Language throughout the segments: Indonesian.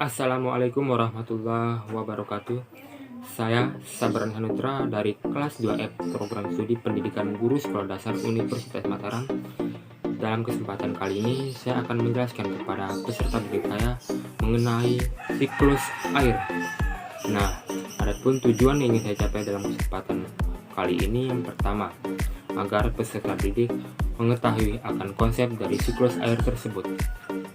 Assalamualaikum warahmatullahi wabarakatuh. Saya Sabran Hanutra dari kelas 2F Program Studi Pendidikan Guru Sekolah Dasar Universitas Mataram. Dalam kesempatan kali ini, saya akan menjelaskan kepada peserta didik saya mengenai siklus air. Nah, adapun tujuan yang ingin saya capai dalam kesempatan kali ini, yang pertama, agar peserta didik mengetahui akan konsep dari siklus air tersebut.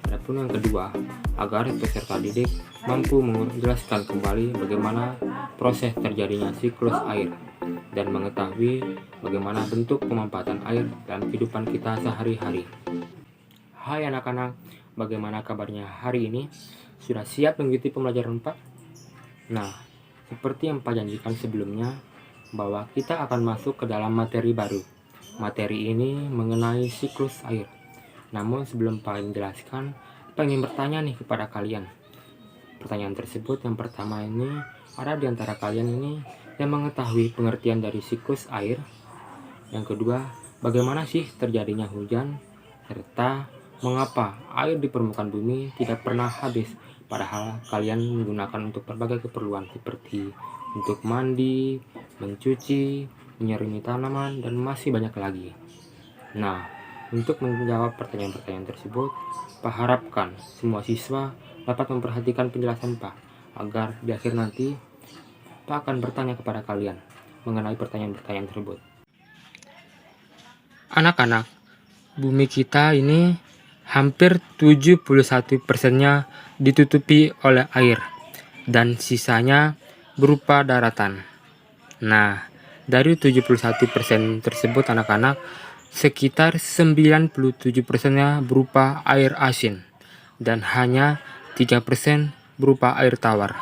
Adapun yang kedua, agar peserta didik mampu menjelaskan kembali bagaimana proses terjadinya siklus air dan mengetahui bagaimana bentuk pemanfaatan air dalam kehidupan kita sehari-hari. Hai anak-anak, bagaimana kabarnya hari ini? Sudah siap mengikuti pembelajaran Pak? Nah, seperti yang Pak janjikan sebelumnya, bahwa kita akan masuk ke dalam materi baru. Materi ini mengenai siklus air. Namun sebelum Pak menjelaskan, Pak ingin bertanya nih kepada kalian. Pertanyaan tersebut yang pertama ini, ada di antara kalian ini yang mengetahui pengertian dari siklus air? Yang kedua, bagaimana sih terjadinya hujan? Serta mengapa air di permukaan bumi tidak pernah habis, padahal kalian menggunakan untuk berbagai keperluan seperti untuk mandi, mencuci, menyirami tanaman, dan masih banyak lagi. Nah, untuk menjawab pertanyaan-pertanyaan tersebut, Pak harapkan semua siswa dapat memperhatikan penjelasan Pak, agar di akhir nanti Pak akan bertanya kepada kalian mengenai pertanyaan-pertanyaan tersebut. Anak-anak, bumi kita ini hampir 71%-nya ditutupi oleh air, dan sisanya berupa daratan. Nah, dari 71% tersebut anak-anak, sekitar 97%-nya berupa air asin, dan hanya 3% berupa air tawar.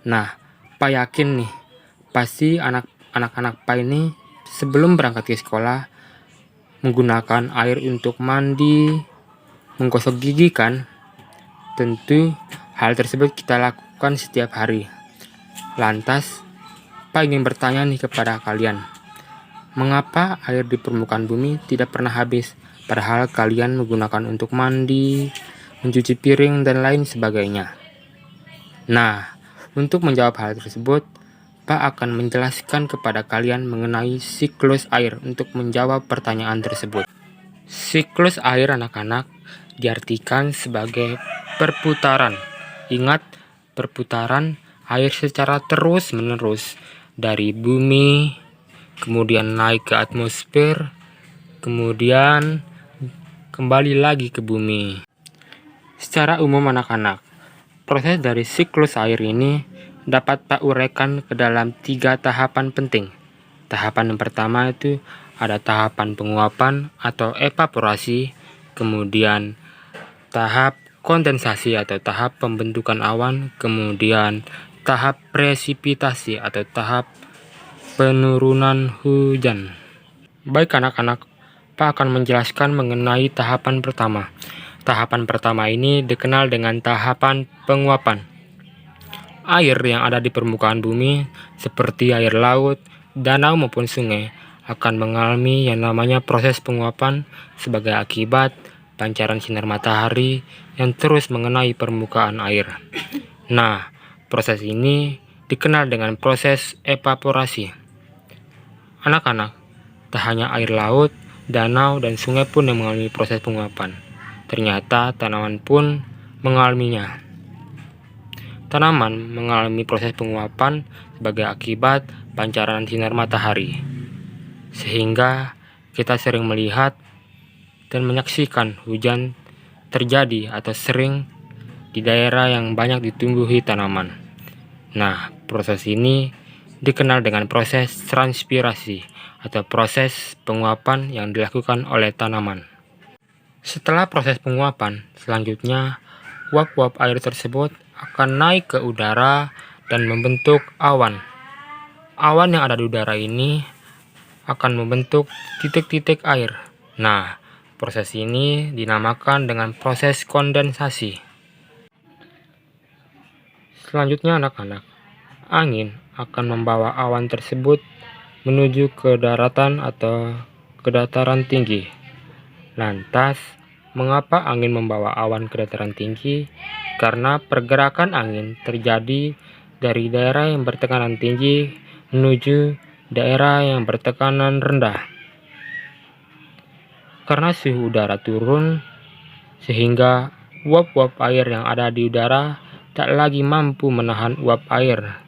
Nah, Pak yakin nih, pasti anak-anak Pak ini sebelum berangkat ke sekolah menggunakan air untuk mandi, menggosok gigi kan? Tentu hal tersebut kita lakukan setiap hari. Lantas, Pak ingin bertanya nih kepada kalian, mengapa air di permukaan bumi tidak pernah habis, padahal kalian menggunakan untuk mandi, mencuci piring, dan lain sebagainya? Nah, untuk menjawab hal tersebut, Pak akan menjelaskan kepada kalian mengenai siklus air untuk menjawab pertanyaan tersebut. Siklus air anak-anak diartikan sebagai perputaran. Ingat, perputaran air secara terus-menerus dari bumi, kemudian naik ke atmosfer, kemudian kembali lagi ke bumi. Secara umum anak-anak, proses dari siklus air ini dapat Pak uraikan ke dalam 3 tahapan penting. Tahapan yang pertama itu ada tahapan penguapan atau evaporasi, kemudian tahap kondensasi atau tahap pembentukan awan, kemudian tahap presipitasi atau tahap penurunan hujan. Baik anak-anak, Pak akan menjelaskan mengenai tahapan pertama. Tahapan pertama ini dikenal dengan tahapan penguapan. Air yang ada di permukaan bumi, seperti air laut, danau maupun sungai, akan mengalami yang namanya proses penguapan sebagai akibat pancaran sinar matahari yang terus mengenai permukaan air. Nah, proses ini dikenal dengan proses evaporasi. Anak-anak, tak hanya air laut, danau, dan sungai pun yang mengalami proses penguapan. Ternyata tanaman pun mengalaminya. Tanaman mengalami proses penguapan sebagai akibat pancaran sinar matahari. Sehingga kita sering melihat dan menyaksikan hujan terjadi atau sering di daerah yang banyak ditumbuhi tanaman. Nah, proses ini dikenal dengan proses transpirasi atau proses penguapan yang dilakukan oleh tanaman. Setelah proses penguapan, selanjutnya uap-uap air tersebut akan naik ke udara dan membentuk awan. Awan yang ada di udara ini akan membentuk titik-titik air. Nah, proses ini dinamakan dengan proses kondensasi. Selanjutnya anak-anak, angin akan membawa awan tersebut menuju ke daratan atau ke dataran tinggi. Lantas, mengapa angin membawa awan ke dataran tinggi karena pergerakan angin terjadi dari daerah yang bertekanan tinggi menuju daerah yang bertekanan rendah. Karena suhu udara turun, sehingga uap-uap air yang ada di udara tak lagi mampu menahan uap air,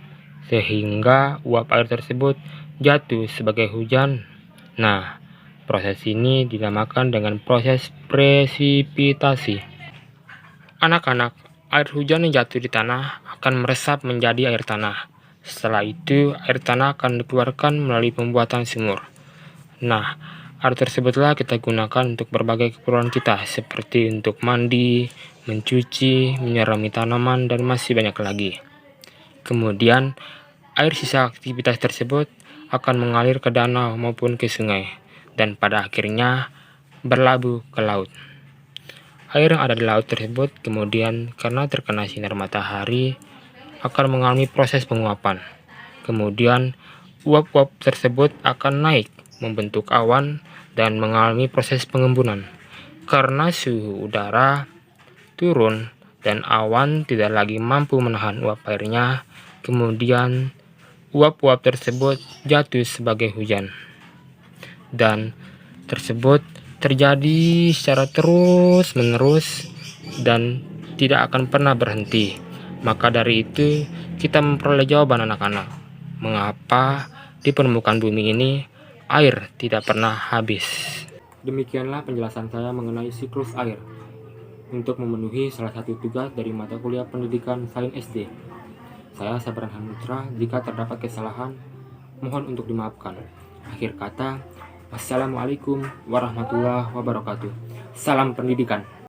sehingga uap air tersebut jatuh sebagai hujan. Nah, proses ini dinamakan dengan proses presipitasi. Anak-anak, air hujan yang jatuh di tanah akan meresap menjadi air tanah. Setelah itu, air tanah akan dikeluarkan melalui pembuatan sumur. Nah, air tersebutlah kita gunakan untuk berbagai keperluan kita, seperti untuk mandi, mencuci, menyirami tanaman, dan masih banyak lagi. Kemudian, air sisa aktivitas tersebut akan mengalir ke danau maupun ke sungai, dan pada akhirnya berlabuh ke laut. Air yang ada di laut tersebut kemudian karena terkena sinar matahari akan mengalami proses penguapan. Kemudian uap-uap tersebut akan naik membentuk awan dan mengalami proses pengembunan. Karena suhu udara turun dan awan tidak lagi mampu menahan uap airnya, kemudian uap-uap tersebut jatuh sebagai hujan. Dan tersebut terjadi secara terus-menerus dan tidak akan pernah berhenti. Maka dari itu, kita memperoleh jawaban anak-anak. Mengapa di permukaan bumi ini air tidak pernah habis? Demikianlah penjelasan saya mengenai siklus air untuk memenuhi salah satu tugas dari mata kuliah pendidikan Sains SD. Saya Sabran Hanutra, jika terdapat kesalahan, mohon untuk dimaafkan. Akhir kata, wassalamualaikum warahmatullahi wabarakatuh. Salam pendidikan.